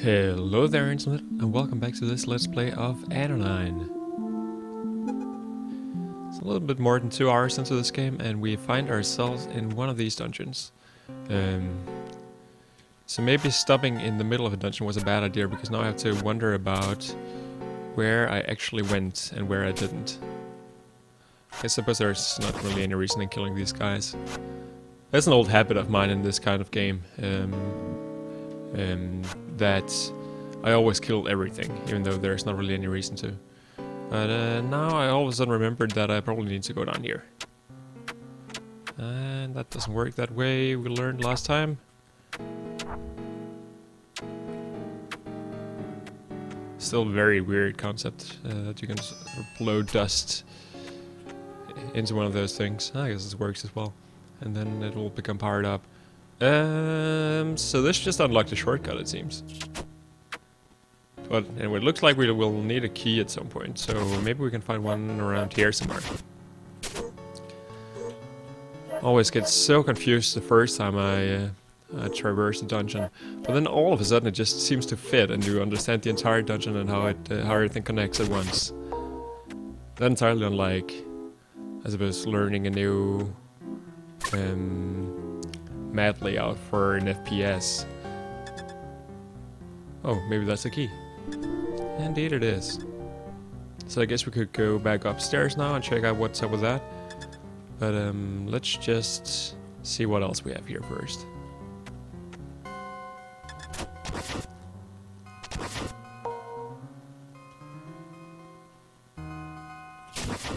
Hello there internet, and welcome back to this Let's Play of Anodyne. It's a little bit more than 2 hours into this game and we find ourselves in one of these dungeons. So maybe stopping in the middle of a dungeon was a bad idea, because now I have to wonder about where I actually went and where I didn't. I suppose there's not really any reason in killing these guys. That's an old habit of mine in this kind of game. That I always kill everything, even though there's not really any reason to. But now I all of a sudden remembered that I probably need to go down here. And that doesn't work that way, we learned last time. Still very weird concept, that you can blow dust into one of those things. I guess this works as well. And then it will become powered up. So this just unlocked a shortcut, it seems. But anyway, it looks like we will need a key at some point, so maybe we can find one around here somewhere. Always get so confused the first time I traverse the dungeon, but then all of a sudden it just seems to fit, and you understand the entire dungeon and how everything connects at once. That's entirely unlike, I suppose, learning a new map layout for an FPS. Oh, maybe that's the key. Indeed it is. So I guess we could go back upstairs now and check out what's up with that. But let's just see what else we have here first.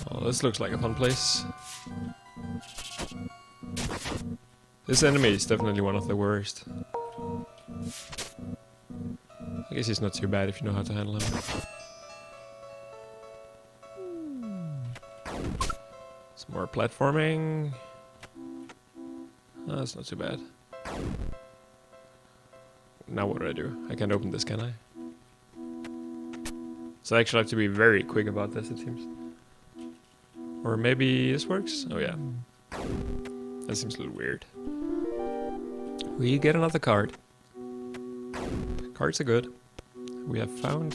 Oh, this looks like a fun place. This enemy is definitely one of the worst. I guess he's not too bad if you know how to handle him. Some more platforming. Oh, that's not too bad. Now what do I do? I can't open this, can I? So I actually have to be very quick about this, it seems. Or maybe this works? Oh yeah. That seems a little weird. We get another card. Cards are good. We have found...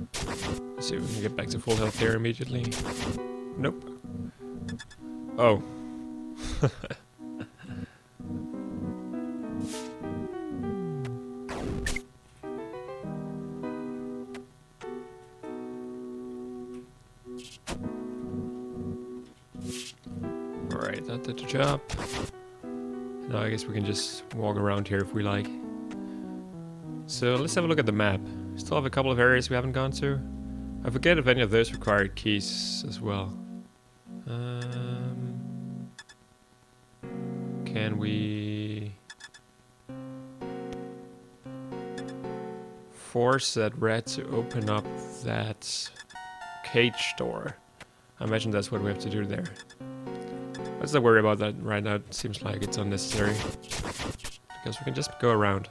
Let's see if we can get back to full health here immediately. Nope. Oh. Alright, that did the job. Now I guess we can just walk around here if we like. So let's have a look at the map. Still have a couple of areas we haven't gone to. I forget if any of those require keys as well. Can we force that rat to open up that cage door? I imagine that's what we have to do there. Let's not worry about that right now. It seems like it's unnecessary, because we can just go around.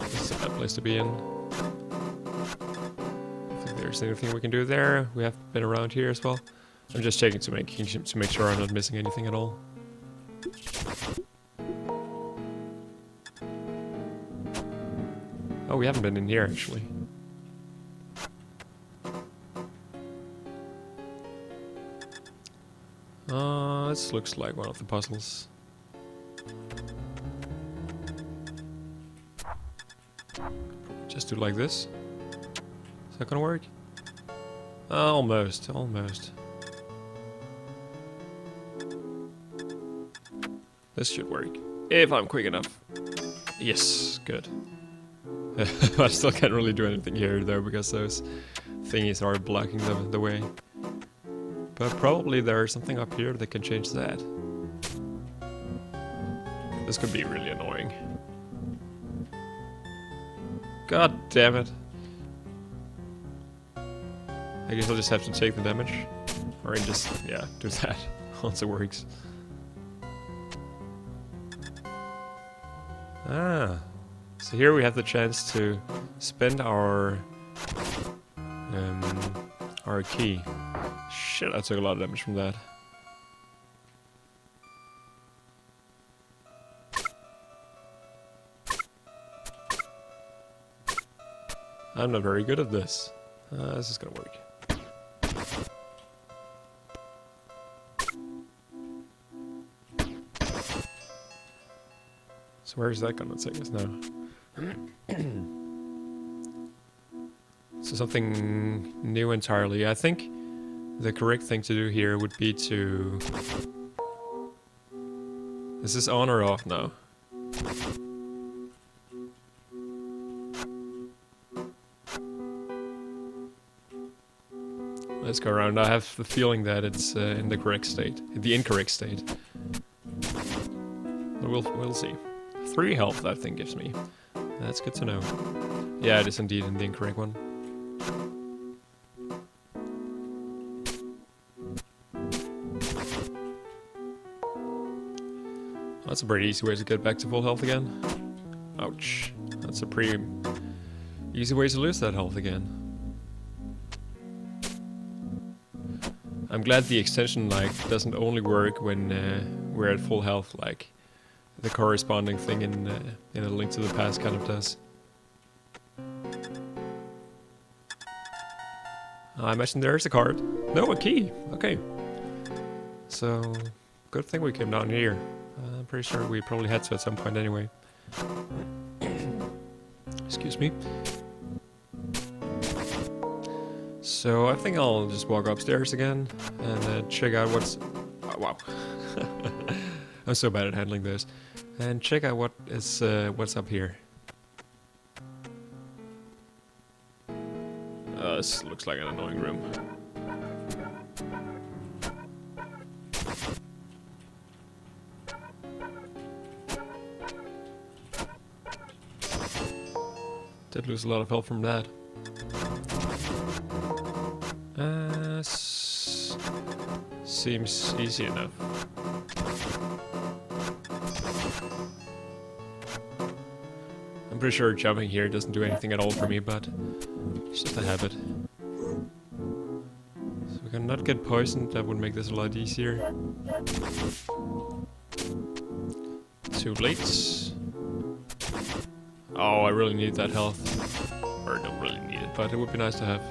This is a bad place to be in. I think there's anything we can do there. We have been around here as well. I'm just checking to make sure I'm not missing anything at all. Oh, we haven't been in here actually. This looks like one of the puzzles. Just do like this. Is that gonna work? Almost, almost. This should work. If I'm quick enough. Yes, good. I still can't really do anything here though, because those thingies are blocking the way. But probably there's something up here that can change that. This could be really annoying. God damn it. I guess I'll just have to take the damage. Or just, yeah, do that once it works. Ah. So here we have the chance to spend our key. Shit, I took a lot of damage from that. I'm not very good at this. This is gonna work. So where is that gonna take us now? So something new entirely. I think the correct thing to do here would be to... Is this on or off now? Let's go around. I have the feeling that it's in the correct state. The incorrect state. But we'll see. 3 health that thing gives me. That's good to know. Yeah, it is indeed in the incorrect one. That's a pretty easy way to get back to full health again. Ouch. That's a pretty easy way to lose that health again. I'm glad the extension like doesn't only work when we're at full health, like the corresponding thing in A Link to the Past kind of does. I imagine there's a card. No, a key. Okay. So, good thing we came down here. I'm pretty sure we probably had to at some point anyway. Excuse me. So I think I'll just walk upstairs again and check out what's... Oh, wow. I'm so bad at handling this. And check out what's up here. This looks like an annoying room. Did lose a lot of health from that. Seems easy enough. I'm pretty sure jumping here doesn't do anything at all for me, but it's just a habit. So we can not get poisoned, that would make this a lot easier. Too late. Oh, I really need that health. Or don't really need it, but it would be nice to have.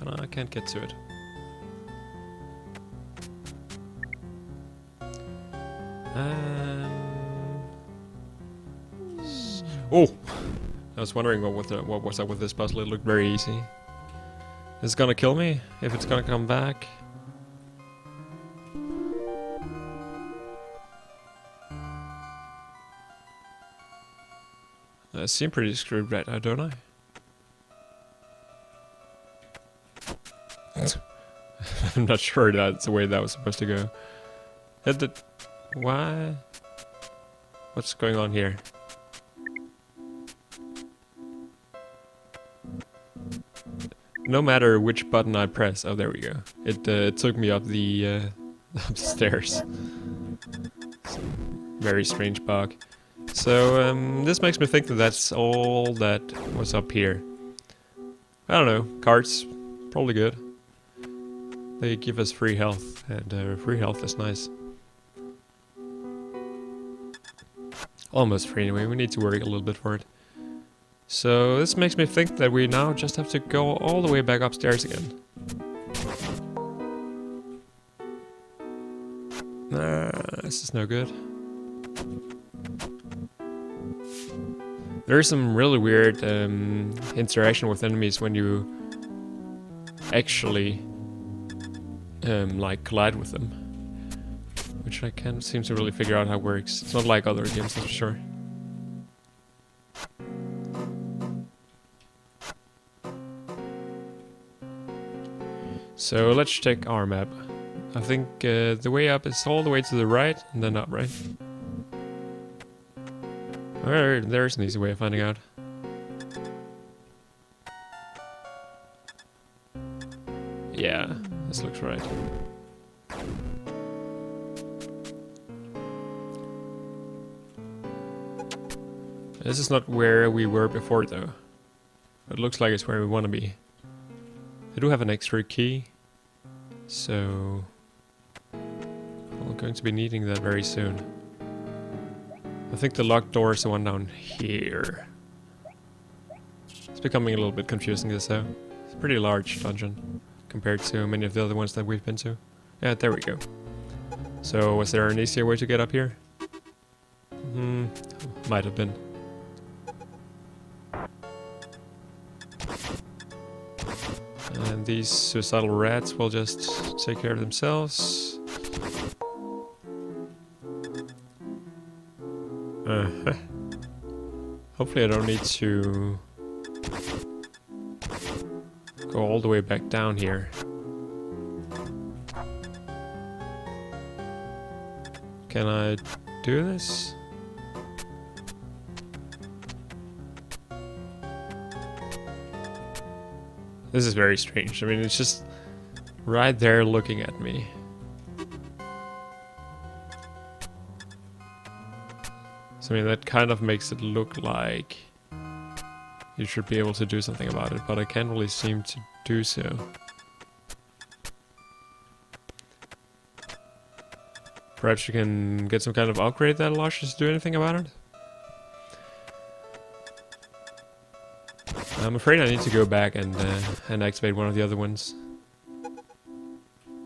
But I can't get to it. Oh! I was wondering what was up with this puzzle. It looked very easy. Is it gonna kill me if it's gonna come back? I seem pretty screwed right now, don't I? I'm not sure that's the way that was supposed to go. Why? What's going on here? No matter which button I press, oh there we go. It took me up the upstairs. Very strange bug. So this makes me think that that's all that was up here. I don't know. Cards, probably good. They give us free health, and free health is nice. Almost free anyway. We need to work a little bit for it. So this makes me think that we now just have to go all the way back upstairs again. This is no good. There's some really weird interaction with enemies when you actually like collide with them, which I can't seem to really figure out how it works. It's not like other games, that's for sure. So let's check our map. I think the way up is all the way to the right and then up, right? Alright, there's an easy way of finding out. Yeah, this looks right. This is not where we were before though. It looks like it's where we want to be. I do have an extra key, so I'm going to be needing that very soon. I think the locked door is the one down here. It's becoming a little bit confusing this though. It's a pretty large dungeon compared to many of the other ones that we've been to. Yeah, there we go. So was there an easier way to get up here? Might have been. And these suicidal rats will just take care of themselves. Hopefully I don't need to go all the way back down here. Can I do this? This is very strange. I mean, it's just right there looking at me. So, I mean, that kind of makes it look like you should be able to do something about it, but I can't really seem to do so. Perhaps you can get some kind of upgrade that allows you to do anything about it? I'm afraid I need to go back and activate one of the other ones. I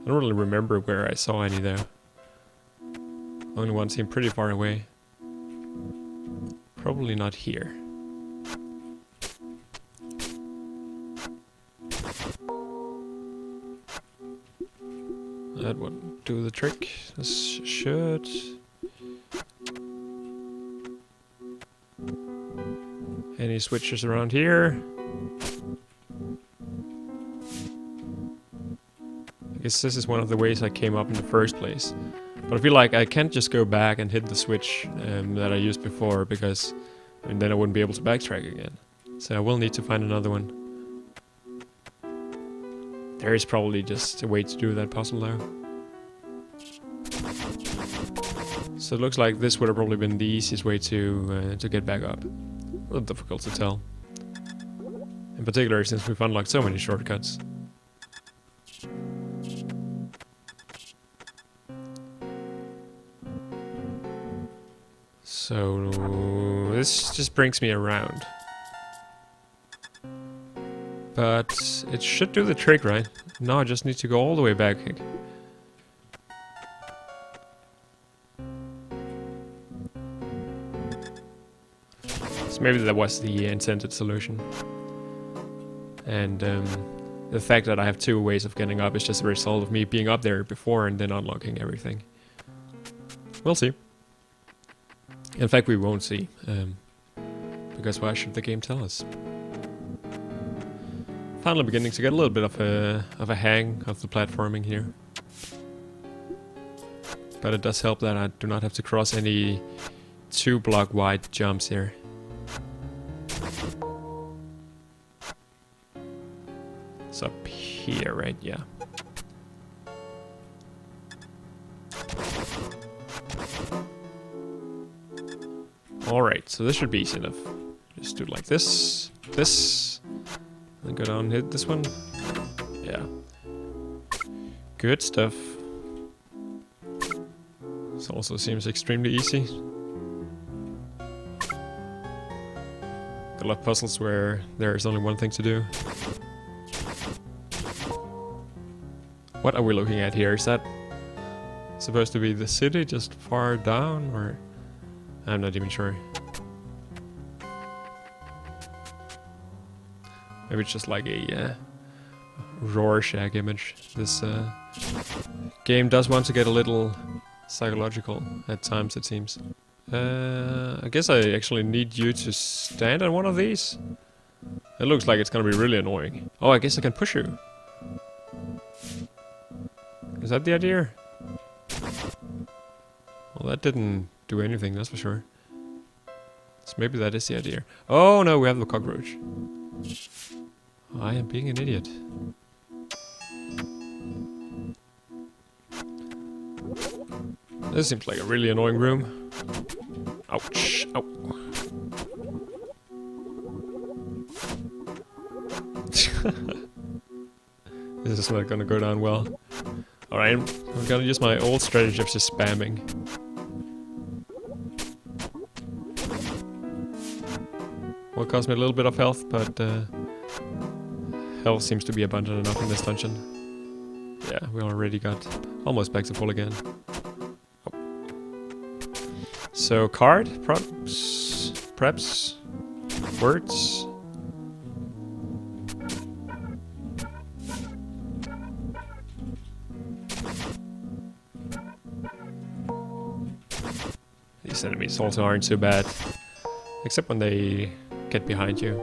don't really remember where I saw any though. Only one seemed pretty far away. Probably not here. That would do the trick. This should. Any switches around here? I guess this is one of the ways I came up in the first place. But I feel like I can't just go back and hit the switch that I used before, because then I wouldn't be able to backtrack again. So I will need to find another one. There is probably just a way to do that puzzle though. So it looks like this would have probably been the easiest way to get back up. A little difficult to tell. In particular since we've unlocked so many shortcuts. So this just brings me around. But it should do the trick, right? Now I just need to go all the way back. So maybe that was the intended solution. And the fact that I have two ways of getting up is just a result of me being up there before and then unlocking everything. We'll see. In fact, we won't see. Because why should the game tell us? Finally beginning to get a little bit of a hang of the platforming here. But it does help that I do not have to cross any 2-block wide jumps here. It's up here, right? Yeah. Alright, so this should be easy enough. Just do it like this, and go down and hit this one. Yeah. Good stuff. This also seems extremely easy. I love puzzles where there's only one thing to do. What are we looking at here? Is that supposed to be the city just far down, or? I'm not even sure. Maybe it's just like a Rorschach image. This game does want to get a little psychological at times, it seems. I guess I actually need you to stand on one of these. It looks like it's gonna be really annoying. Oh, I guess I can push you. Is that the idea? Well, that didn't do anything, that's for sure. So maybe that is the idea. Oh no, we have the cockroach. I am being an idiot. This seems like a really annoying room. Ouch. Ow. This is not gonna go down well. Alright, I'm gonna use my old strategy of just spamming. Will cost me a little bit of health, but health seems to be abundant enough in this dungeon. Yeah, we already got almost back to full again. Oh. So card, props, preps, words. These enemies also aren't so bad, except when they get behind you.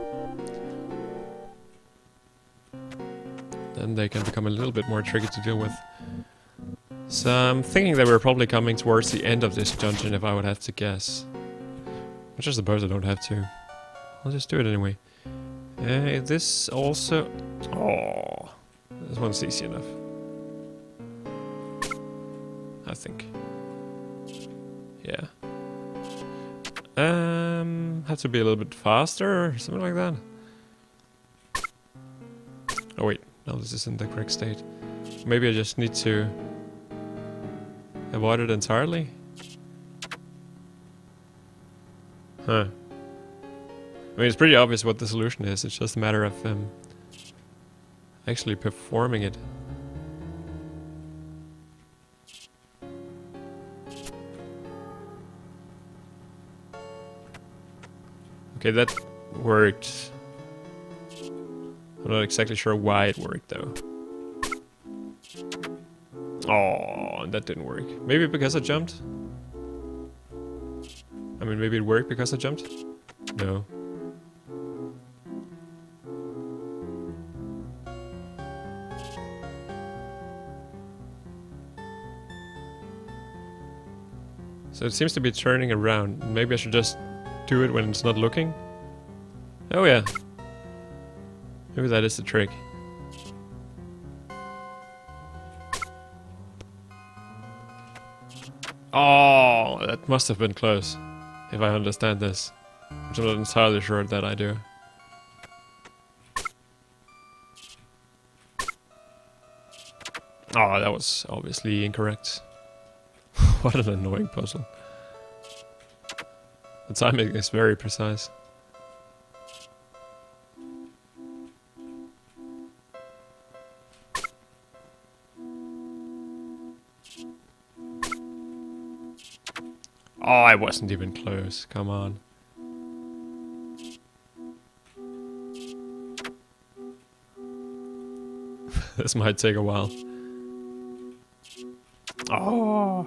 Then they can become a little bit more tricky to deal with. So I'm thinking that we're probably coming towards the end of this dungeon if I would have to guess. Which I suppose I don't have to. I'll just do it anyway. This also... Oh, this one's easy enough. I think. Yeah. Have to be a little bit faster or something like that. Oh wait, no, this isn't the correct state. Maybe I just need to avoid it entirely? Huh. I mean, it's pretty obvious what the solution is. It's just a matter of actually performing it. Okay, that worked. I'm not exactly sure why it worked though. Oh, that didn't work. Maybe because I jumped? I mean, maybe it worked because I jumped? No. So it seems to be turning around. Maybe I should just do it when it's not looking? Oh yeah. Maybe that is the trick. Oh, that must have been close. If I understand this. Which I'm not entirely sure that I do. Oh, that was obviously incorrect. What an annoying puzzle. The timing is very precise. Oh, I wasn't even close. Come on. This might take a while. Oh.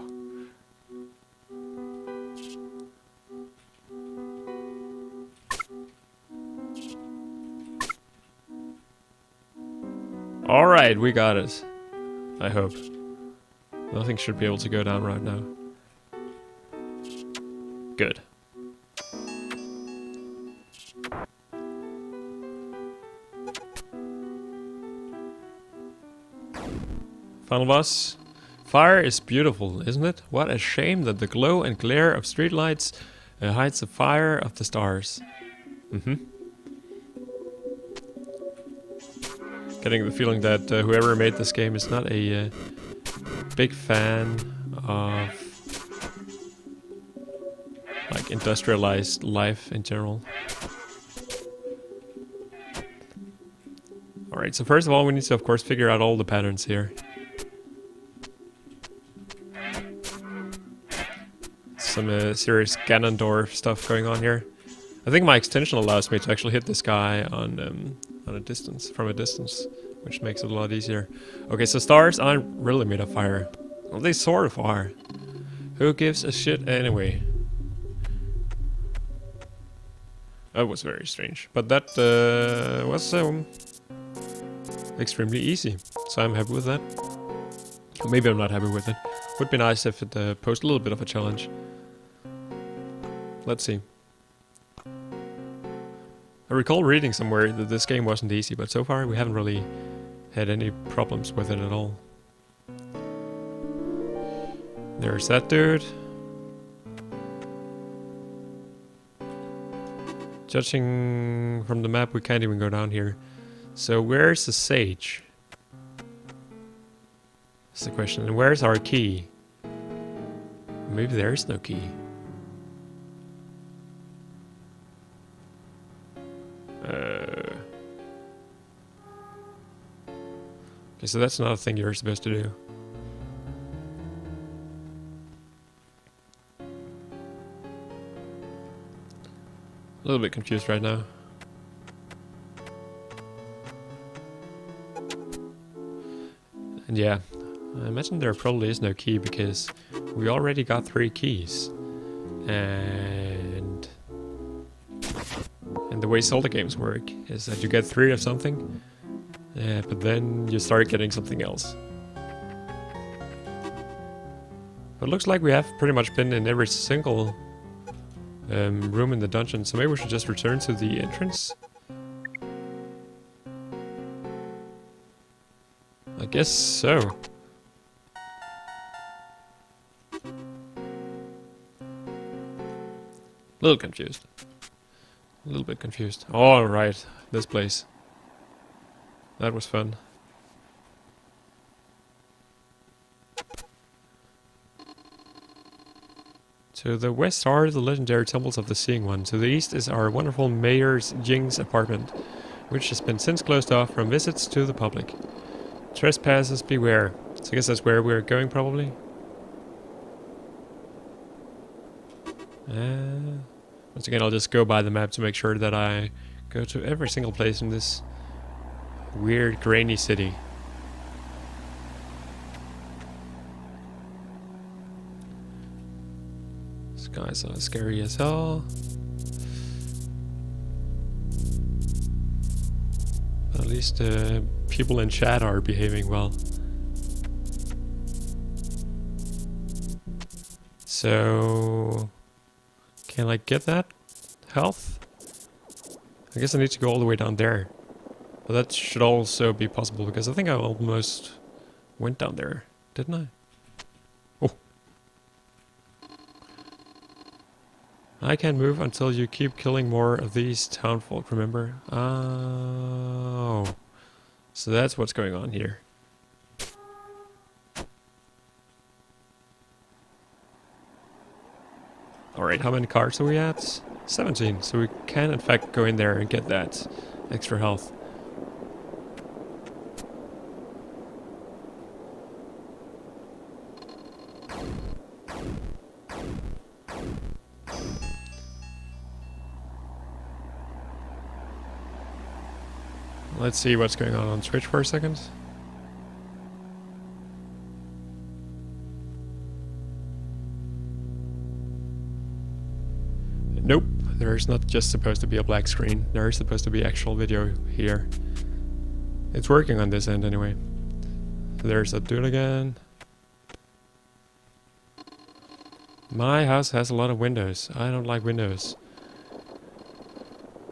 Alright, we got it. I hope. Nothing should be able to go down right now. Good. Final boss. Fire is beautiful, isn't it? What a shame that the glow and glare of streetlights hides the fire of the stars. Getting the feeling that whoever made this game is not a big fan of like industrialized life in general. Alright, so first of all we need to of course figure out all the patterns here. Some serious Ganondorf stuff going on here. I think my extension allows me to actually hit this guy on a distance, from a distance, which makes it a lot easier. Okay, so stars aren't really made of fire. Well, they sort of are. Who gives a shit anyway? That was very strange, but that was extremely easy, so I'm happy with that. Maybe I'm not happy with it. Would be nice if it posed a little bit of a challenge. Let's see. I recall reading somewhere that this game wasn't easy, but so far we haven't really had any problems with it at all. There's that dude. Judging from the map, we can't even go down here. So where's the sage? That's the question. And where's our key? Maybe there is no key. Okay, so that's another thing you're supposed to do. A little bit confused right now. And yeah, I imagine there probably is no key because we already got 3 keys. And the way Zelda games work is that you get 3 of something, but then you start getting something else. But it looks like we have pretty much been in every single room in the dungeon, so maybe we should just return to the entrance. I guess so. A little confused. A little bit confused. All right, this place. That was fun. To the west are the legendary temples of the Seeing One. To the east is our wonderful Mayor's Jing's apartment, which has been since closed off from visits to the public. Trespassers beware. So I guess that's where we're going probably. Once again, I'll just go by the map to make sure that I go to every single place in this weird grainy city. This guy's scary as hell. At least people in chat are behaving well. So, can I get that health? I guess I need to go all the way down there. But that should also be possible because I think I almost went down there, didn't I? Oh. I can't move until you keep killing more of these townfolk, remember? Oh. So that's what's going on here. Alright, how many cards are we at? 17, so we can in fact go in there and get that extra health. Let's see what's going on Twitch for a second. Nope, there's not just supposed to be a black screen. There is supposed to be actual video here. It's working on this end anyway. There's a dude again. My house has a lot of windows. I don't like windows.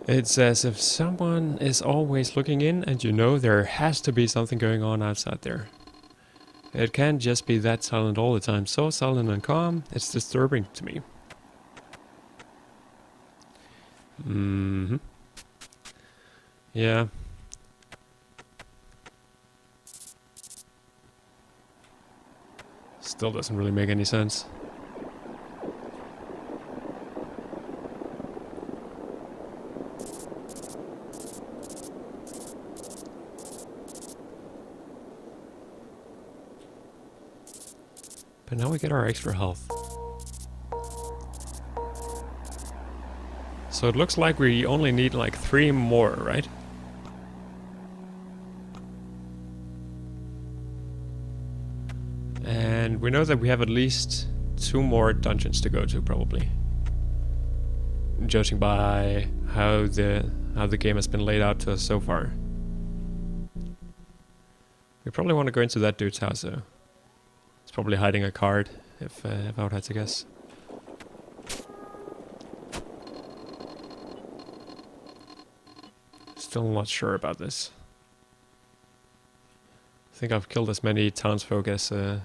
It's as if someone is always looking in and you know there has to be something going on outside there. It can't just be that silent all the time. So silent and calm, it's disturbing to me. Mm-hmm. Yeah. Still doesn't really make any sense. But now we get our extra health. So it looks like we only need like 3 more, right? And we know that we have at least 2 more dungeons to go to, probably. Judging by how the game has been laid out to us so far. We probably want to go into that dude's house though. He's probably hiding a card, if I would have to guess. Still not sure about this. I think I've killed as many townsfolk as I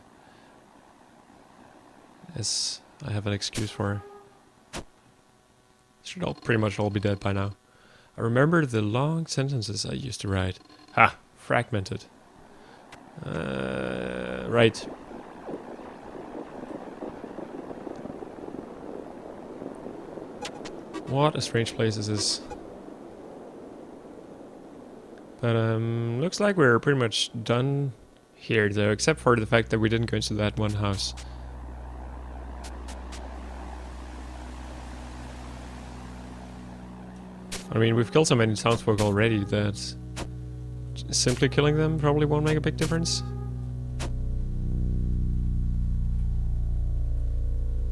have an excuse for. Should all pretty much all be dead by now. I remember the long sentences I used to write. Ha! Fragmented. Right. What a strange place this is. But looks like we're pretty much done here though, except for the fact that we didn't go into that one house. I mean, we've killed so many townsfolk already that simply killing them probably won't make a big difference.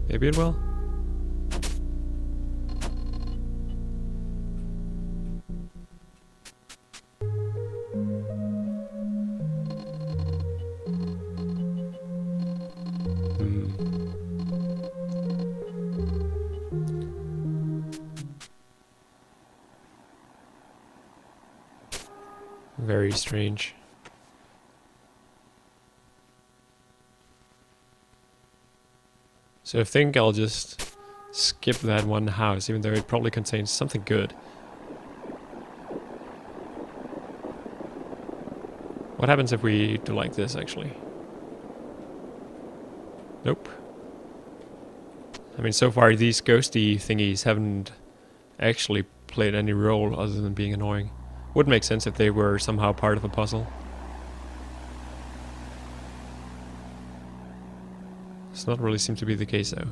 Maybe it will. Very strange. So I think I'll just skip that one house, even though it probably contains something good. What happens if we do like this, actually? Nope. I mean, so far these ghosty thingies haven't actually played any role other than being annoying. Would make sense if they were somehow part of a puzzle. Does not really seem to be the case though.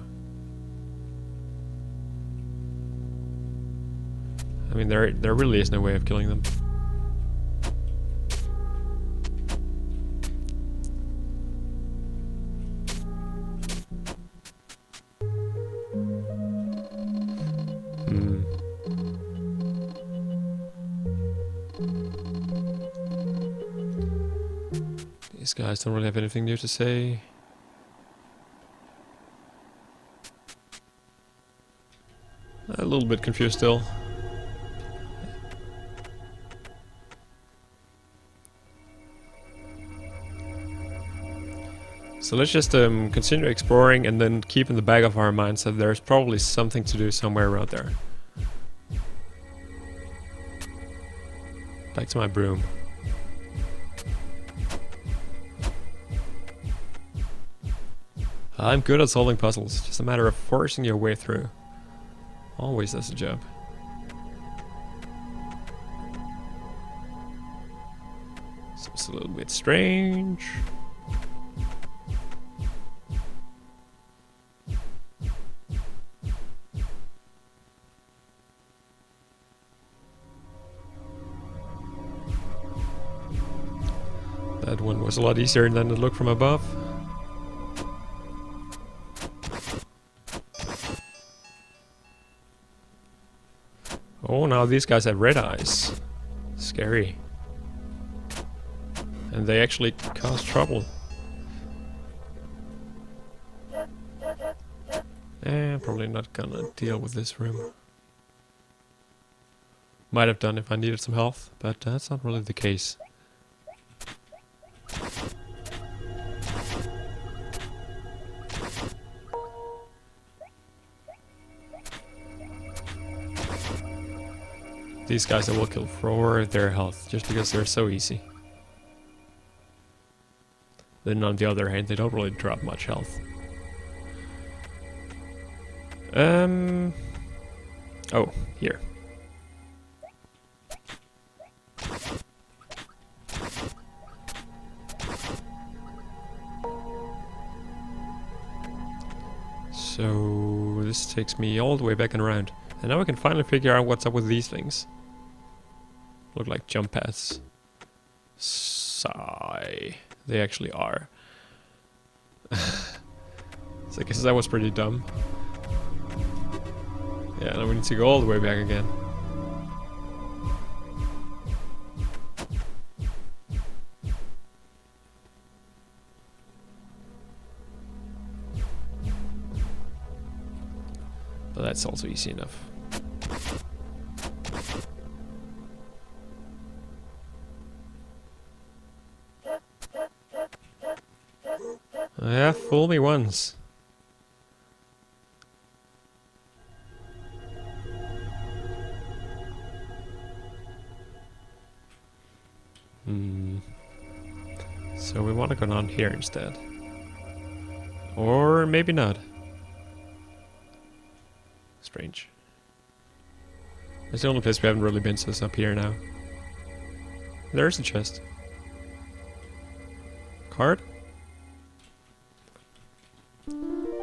I mean, there really is no way of killing them. These guys don't really have anything new to say. A little bit confused still. So let's just continue exploring and then keep in the back of our minds that there's probably something to do somewhere around there. Back to my broom. I'm good at solving puzzles, just a matter of forcing your way through. Always does the job. So it's a little bit strange. That one was a lot easier than it looked from above. Oh, now these guys have red eyes. Scary. And they actually cause trouble. Probably not gonna deal with this room. Might have done if I needed some health, but that's not really the case. These guys I will kill for their health, just because they're so easy. Then on the other hand, they don't really drop much health. Oh, here. So this takes me all the way back and around. And now we can finally figure out what's up with these things. Look like jump paths. Sigh. They actually are. So I guess that was pretty dumb. Yeah, now we need to go all the way back again. But that's also easy enough. Yeah, fool me once. So we want to go down here instead. Or maybe not. Strange. It's the only place we haven't really been, so it's up here now. there's a chest. Card?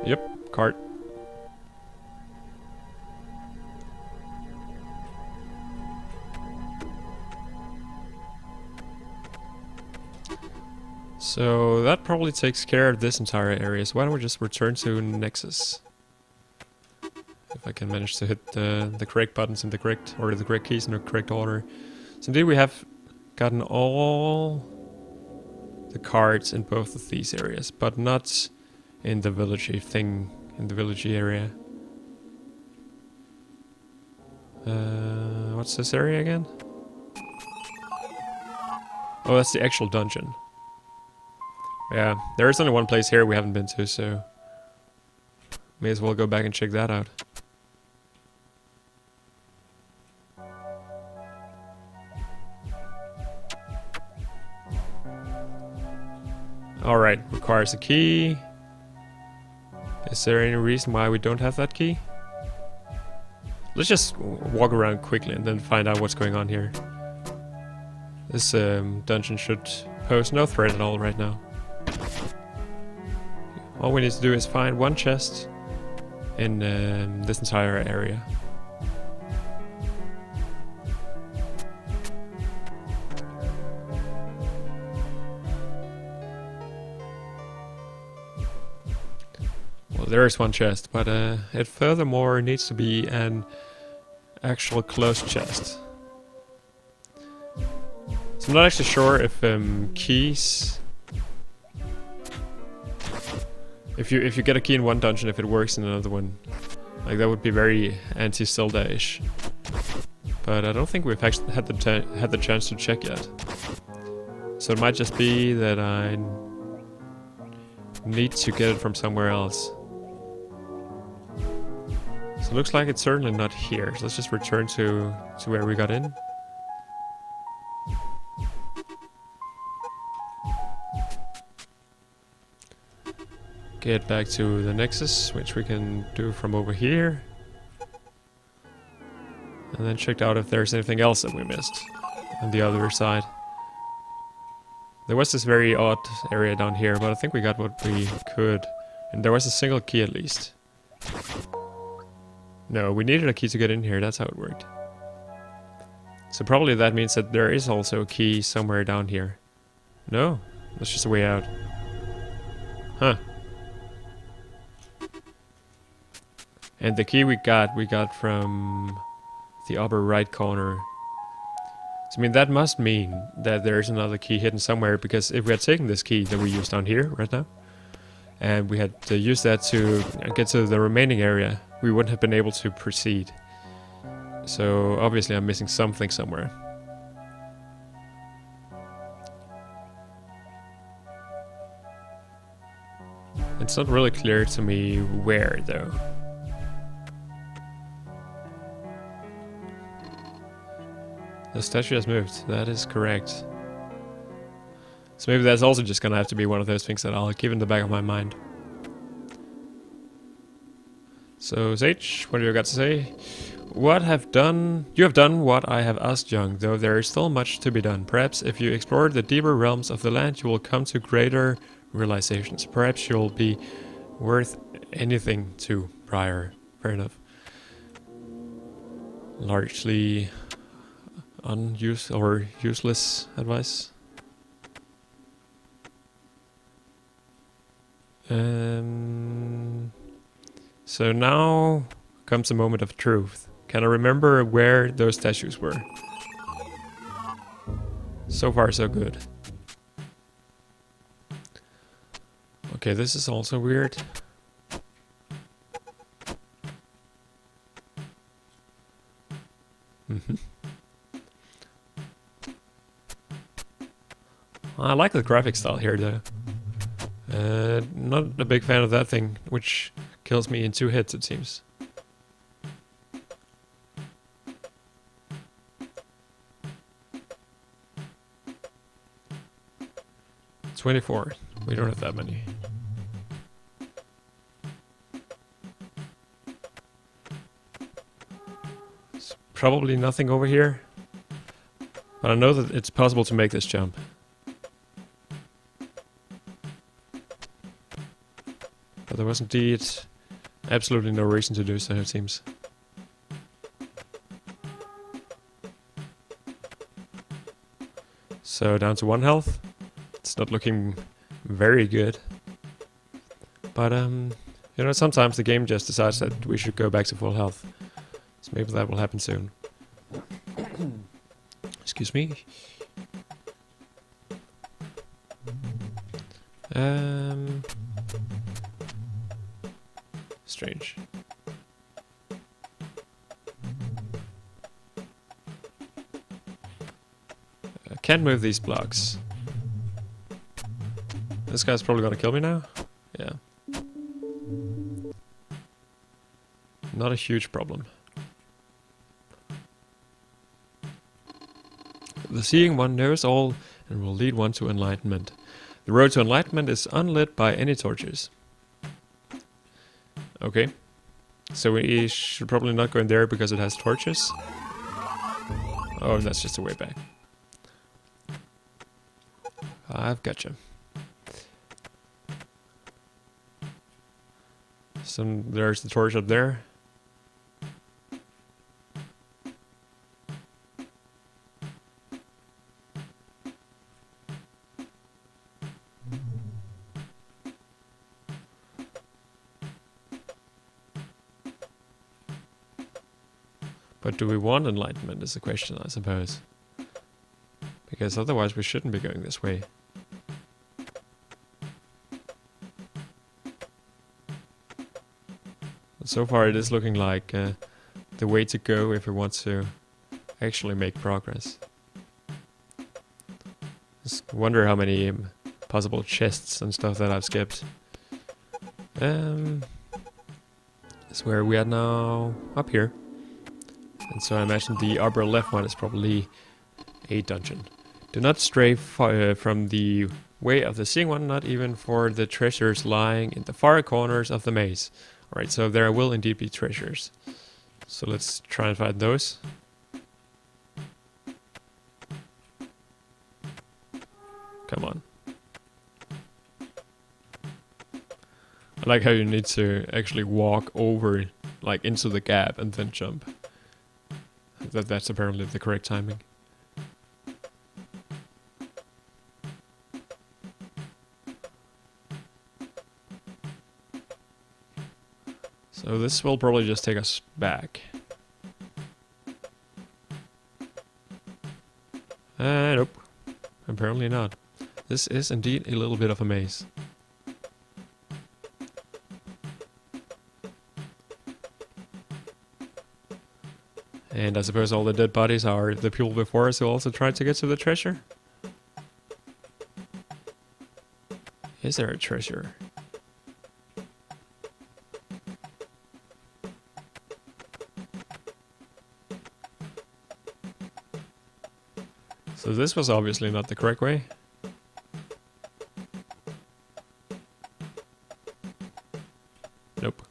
Yep, card. So that probably takes care of this entire area. So why don't we just return to Nexus? If I can manage to hit the correct buttons in the correct, or the correct keys in the correct order. So indeed we have gotten all the cards in both of these areas, but not in the villagey thing, in the villagey area. What's this area again? Oh, that's the actual dungeon. Yeah, there is only one place here we haven't been to, so may as well go back and check that out. Alright, requires a key. Is there any reason why we don't have that key? Let's just walk around quickly and then find out what's going on here. This dungeon should pose no threat at all right now. All we need to do is find one chest in this entire area. Well, there is one chest, but it furthermore needs to be an actual closed chest. So I'm not actually sure if keys... If you get a key in one dungeon, if it works in another one. Like, that would be very anti-Zelda-ish. But I don't think we've actually had the chance to check yet. So it might just be that I need to get it from somewhere else. So it looks like it's certainly not here. So let's just return to where we got in. Get back to the Nexus, which we can do from over here. And then check out if there's anything else that we missed on the other side. There was this very odd area down here, but I think we got what we could. And there was a single key at least. No, we needed a key to get in here, that's how it worked. So probably that means that there is also a key somewhere down here. No, that's just a way out. Huh. And the key we got from the upper right corner. So I mean, that must mean that there's another key hidden somewhere, because if we had taken this key that we use down here right now, and we had to use that to get to the remaining area, we wouldn't have been able to proceed. So obviously I'm missing something somewhere. It's not really clear to me where though. The statue has moved, that is correct. So maybe that's also just gonna have to be one of those things that I'll keep in the back of my mind. So Sage, what do you got to say? You have done what I have asked, young, though there is still much to be done. Perhaps if you explore the deeper realms of the land, you will come to greater realizations. Perhaps you'll be worth anything to prior. Fair enough. Largely unused or useless advice. So now comes a moment of truth. Can I remember where those statues were? So far so good. Okay, this is also weird. I like the graphic style here though. Not a big fan of that thing, which kills me in 2 hits it seems. $24. We don't have that many. There's probably nothing over here. But I know that it's possible to make this jump. But there was indeed absolutely no reason to do so, it seems. So down to 1 health. It's not looking very good. But, you know, sometimes the game just decides that we should go back to full health. So maybe that will happen soon. Excuse me. Strange. I can't move these blocks. This guy's probably gonna kill me now. Yeah. Not a huge problem. The seeing one knows all and will lead one to enlightenment. The road to enlightenment is unlit by any torches. Okay. So we should probably not go in there because it has torches. Oh, that's just a way back. I've gotcha. So there's the torch up there. But do we want enlightenment is the question, I suppose. Because otherwise we shouldn't be going this way. But so far it is looking like the way to go if we want to actually make progress. Just wonder how many possible chests and stuff that I've skipped. That's where we are now, up here. And so I imagine the upper left one is probably a dungeon. Do not stray from the way of the seeing one, not even for the treasures lying in the far corners of the maze. Alright, so there will indeed be treasures. So let's try and find those. Come on. I like how you need to actually walk over, like, into the gap and then jump. That's apparently the correct timing. So this will probably just take us back. Nope. Apparently not. This is indeed a little bit of a maze. And I suppose all the dead bodies are the people before us who also tried to get to the treasure? Is there a treasure? So this was obviously not the correct way. Nope.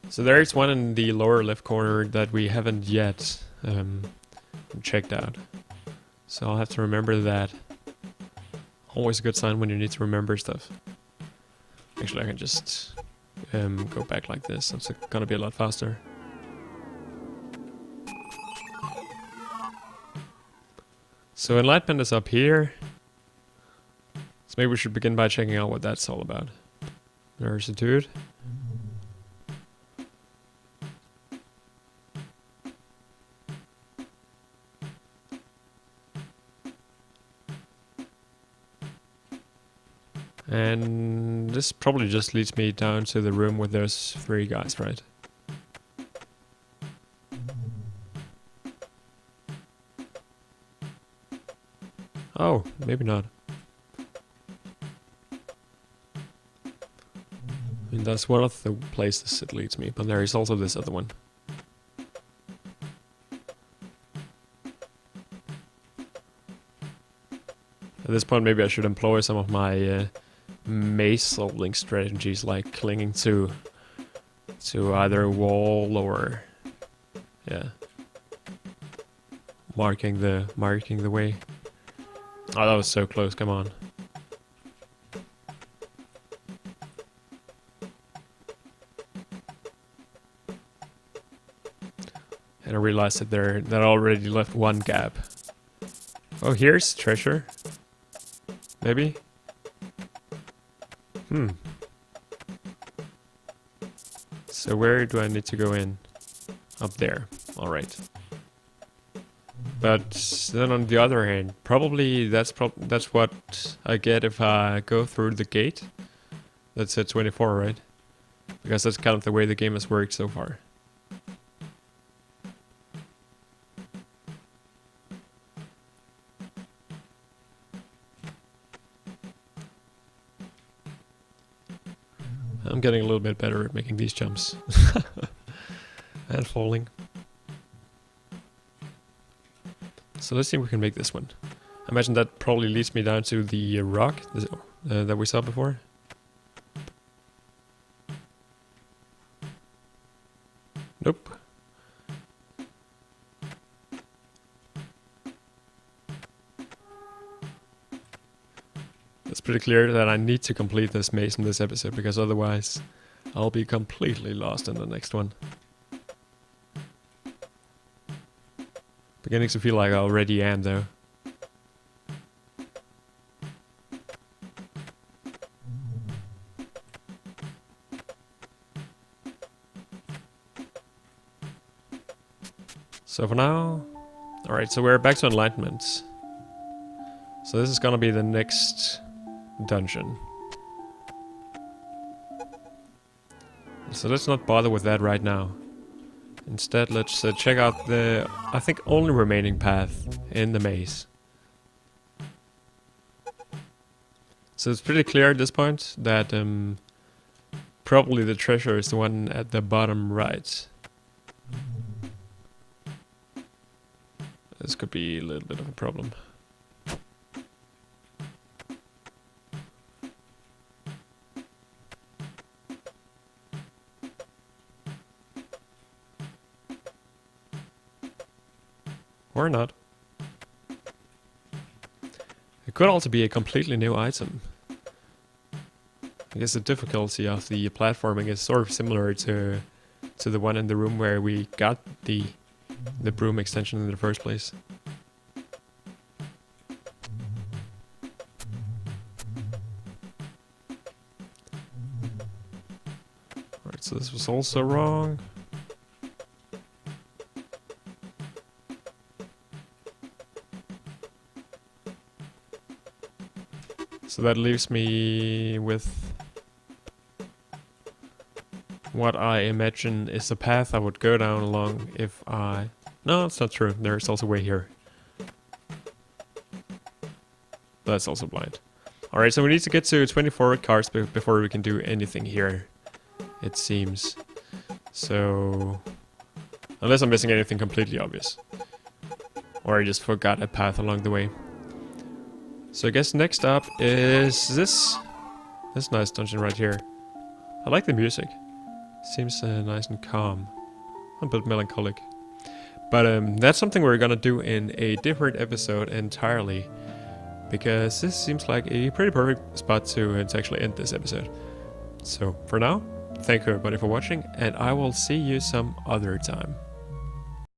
So there is one in the lower left corner that we haven't yet checked out. So I'll have to remember that. Always a good sign when you need to remember stuff. Actually, I can just go back like this. It's gonna be a lot faster. So enlightenment is up here. So maybe we should begin by checking out what that's all about. There's a dude. And this probably just leads me down to the room with those 3 guys, right? Oh, maybe not. I mean, that's one of the places it leads me, but there is also this other one. At this point, maybe I should employ some of my maze solving strategies, like clinging to either a wall or, yeah, marking the way. Oh, that was so close, come on. And I realized that I already left one gap. Oh, here's treasure. Maybe? So where do I need to go in? Up there. Alright. But then on the other hand, probably that's what I get if I go through the gate. That's at 24, right? Because that's kind of the way the game has worked so far. I'm getting a little bit better at making these jumps. And falling. So let's see if we can make this one. I imagine that probably leads me down to the rock that we saw before. Nope. It's pretty clear that I need to complete this maze in this episode, because otherwise I'll be completely lost in the next one. Beginning to feel like I already am, though. So for now... Alright, so we're back to enlightenment. So this is gonna be the next dungeon. So let's not bother with that right now. Instead, let's check out the, I think, only remaining path in the maze. So it's pretty clear at this point that probably the treasure is the one at the bottom right. This could be a little bit of a problem. Or not. It could also be a completely new item. I guess the difficulty of the platforming is sort of similar to the one in the room where we got the broom extension in the first place. Alright, so this was also wrong. So that leaves me with what I imagine is the path I would go down along if I... No, it's not true. There's also a way here. That's also blind. Alright, so we need to get to 24 cards before we can do anything here, it seems. So... Unless I'm missing anything completely obvious. Or I just forgot a path along the way. So I guess next up is this nice dungeon right here. I like the music. Seems nice and calm. A bit melancholic. But that's something we're gonna do in a different episode entirely. Because this seems like a pretty perfect spot to actually end this episode. So for now, thank you everybody for watching, and I will see you some other time.